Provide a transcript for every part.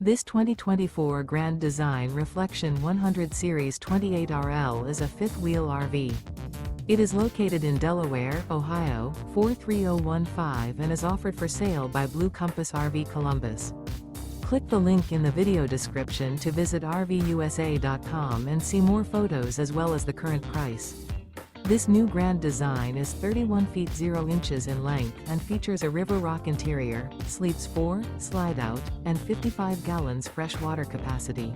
This 2024 Grand Design Reflection 100 Series 28RL is a fifth-wheel RV. It is located in Delaware, Ohio, 43015 and is offered for sale by Blue Compass RV Columbus. Click the link in the video description to visit RVUSA.com and see more photos as well as the current price. This new Grand Design is 31 feet 0 inches in length and features a River Rock interior, sleeps 4, slide-out, and 55 gallons fresh water capacity.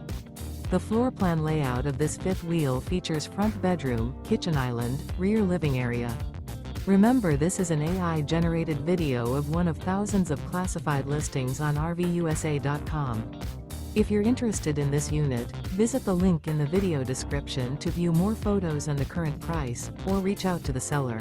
The floor plan layout of this fifth wheel features front bedroom, kitchen island, rear living area. Remember, this is an AI-generated video of one of thousands of classified listings on RVUSA.com. If you're interested in this unit, visit the link in the video description to view more photos and the current price, or reach out to the seller.